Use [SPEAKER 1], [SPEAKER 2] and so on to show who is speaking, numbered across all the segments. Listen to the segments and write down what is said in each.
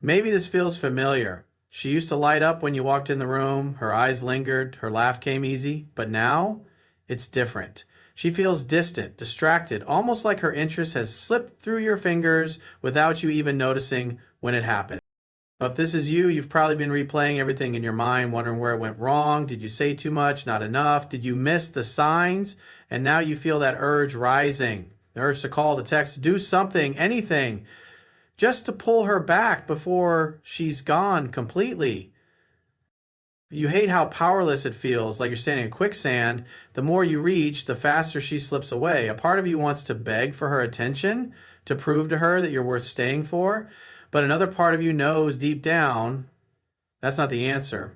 [SPEAKER 1] Maybe this feels familiar. She used to light up when you walked in the room, her eyes lingered, her laugh came easy, but now it's different. She feels distant, distracted, almost like her interest has slipped through your fingers without you even noticing when it happened. If this is you, you've probably been replaying everything in your mind, wondering where it went wrong. Did you say too much, not enough? Did you miss the signs? And now you feel that urge rising. The urge to call, to text, do something, anything, just to pull her back before she's gone completely. You hate how powerless it feels, like you're standing in quicksand. The more you reach, the faster she slips away. A part of you wants to beg for her attention, to prove to her that you're worth staying for. But another part of you knows deep down that's not the answer.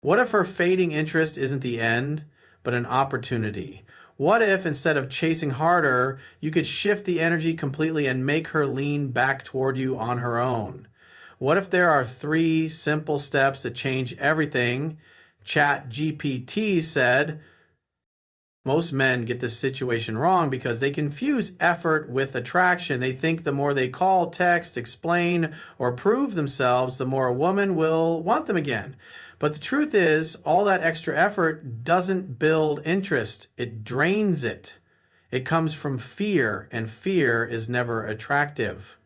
[SPEAKER 1] What if her fading interest isn't the end, but an opportunity? What if instead of chasing harder, you could shift the energy completely and make her lean back toward you on her own? What if there are 3 simple steps that change everything? Chat GPT said most men get this situation wrong because they confuse effort with attraction. They think the more they call, text, explain, or prove themselves, the more a woman will want them again. But the truth is, all that extra effort doesn't build interest. It drains it. It comes from fear, and fear is never attractive.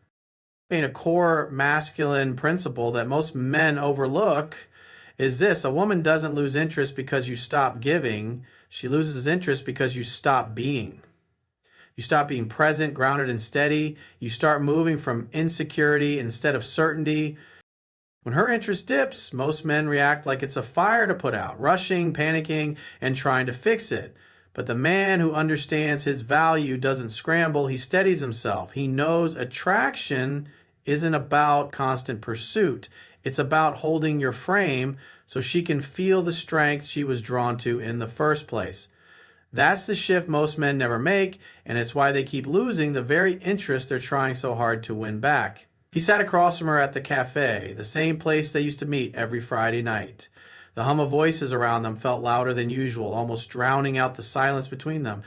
[SPEAKER 1] A core masculine principle that most men overlook is this: a woman doesn't lose interest because you stop giving. She loses interest because you stop being. You stop being present, grounded, and steady. You start moving from insecurity instead of certainty. When her interest dips, most men react like it's a fire to put out, rushing, panicking, and trying to fix it. But the man who understands his value doesn't scramble, he steadies himself. He knows attraction isn't about constant pursuit. It's about holding your frame so she can feel the strength she was drawn to in the first place. That's the shift most men never make, and it's why they keep losing the very interest they're trying so hard to win back. He sat across from her at the cafe, the same place they used to meet every Friday night. The hum of voices around them felt louder than usual, almost drowning out the silence between them.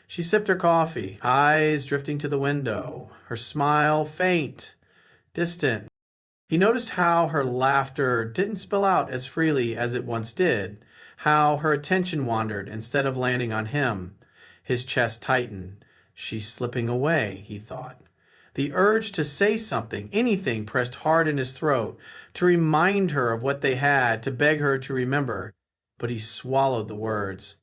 [SPEAKER 1] She sipped her coffee, eyes drifting to the window, her smile faint, distant. He noticed how her laughter didn't spill out as freely as it once did, how her attention wandered instead of landing on him. His chest tightened. She's slipping away, he thought. The urge to say something, anything, pressed hard in his throat, to remind her of what they had, to beg her to remember. But he swallowed the words.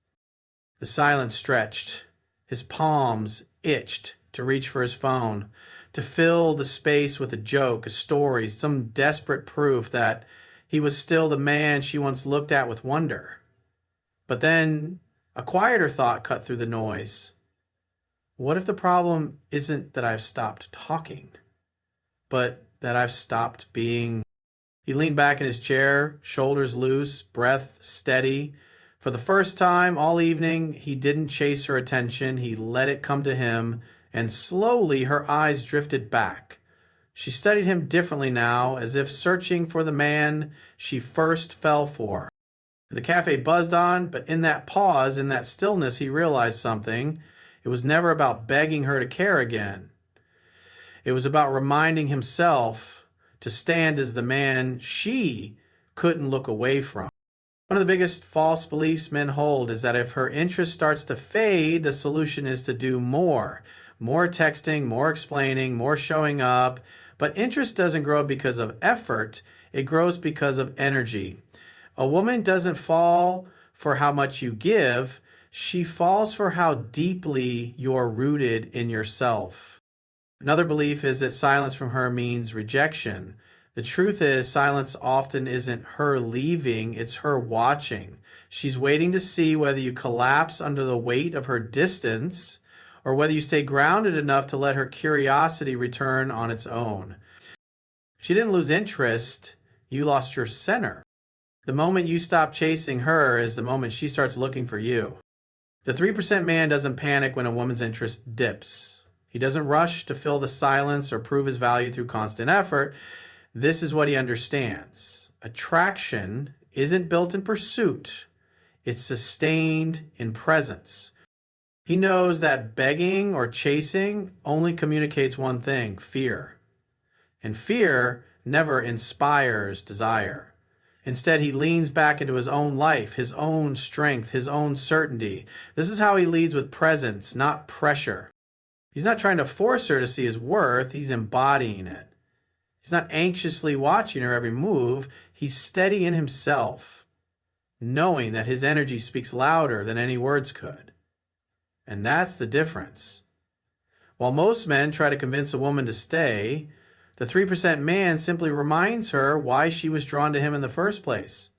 [SPEAKER 1] The silence stretched. His palms itched to reach for his phone, to fill the space with a joke, a story, some desperate proof that he was still the man she once looked at with wonder. But then a quieter thought cut through the noise. What if the problem isn't that I've stopped talking, but that I've stopped being? He leaned back in his chair, shoulders loose, breath steady. For the first time all evening, he didn't chase her attention. He let it come to him, and slowly her eyes drifted back. She studied him differently now, as if searching for the man she first fell for. The cafe buzzed on, but in that pause, in that stillness, he realized something. It was never about begging her to care again. It was about reminding himself to stand as the man she couldn't look away from. One of the biggest false beliefs men hold is that if her interest starts to fade, the solution is to do more. More texting, more explaining, more showing up. But interest doesn't grow because of effort. It grows because of energy. A woman doesn't fall for how much you give. She falls for how deeply you're rooted in yourself. Another belief is that silence from her means rejection. The truth is, silence often isn't her leaving, it's her watching. She's waiting to see whether you collapse under the weight of her distance or whether you stay grounded enough to let her curiosity return on its own. She didn't lose interest, you lost your center. The moment you stop chasing her is the moment she starts looking for you. The 3% man doesn't panic when a woman's interest dips. He doesn't rush to fill the silence or prove his value through constant effort. This is what he understands. Attraction isn't built in pursuit. It's sustained in presence. He knows that begging or chasing only communicates one thing: fear. And fear never inspires desire. Instead, he leans back into his own life, his own strength, his own certainty. This is how he leads, with presence, not pressure. He's not trying to force her to see his worth, he's embodying it. He's not anxiously watching her every move, he's steady in himself, knowing that his energy speaks louder than any words could. And that's the difference. While most men try to convince a woman to stay, the 3% man simply reminds her why she was drawn to him in the first place.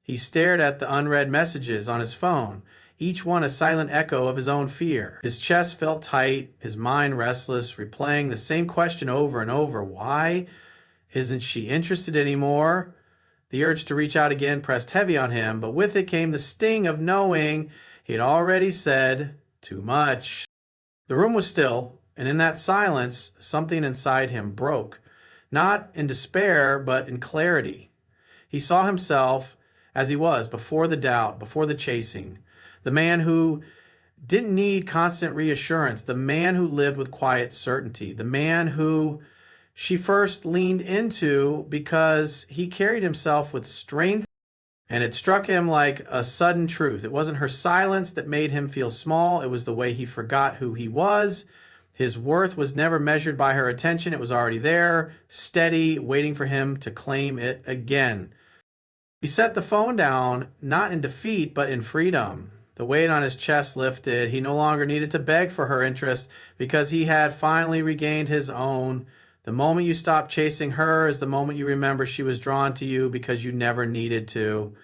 [SPEAKER 1] He stared at the unread messages on his phone, each one a silent echo of his own fear. His chest felt tight, his mind restless, replaying the same question over and over. Why isn't she interested anymore? The urge to reach out again pressed heavy on him, but with it came the sting of knowing he'd already said too much. The room was still, and in that silence, something inside him broke. Not in despair, but in clarity. He saw himself as he was, before the doubt, before the chasing. The man who didn't need constant reassurance. The man who lived with quiet certainty. The man who she first leaned into because he carried himself with strength. And it struck him like a sudden truth. It wasn't her silence that made him feel small. It was the way he forgot who he was. His worth was never measured by her attention. It was already there, steady, waiting for him to claim it again. He set the phone down, not in defeat, but in freedom. The weight on his chest lifted. He no longer needed to beg for her interest because he had finally regained his own. The moment you stop chasing her is the moment you remember she was drawn to you because you never needed to.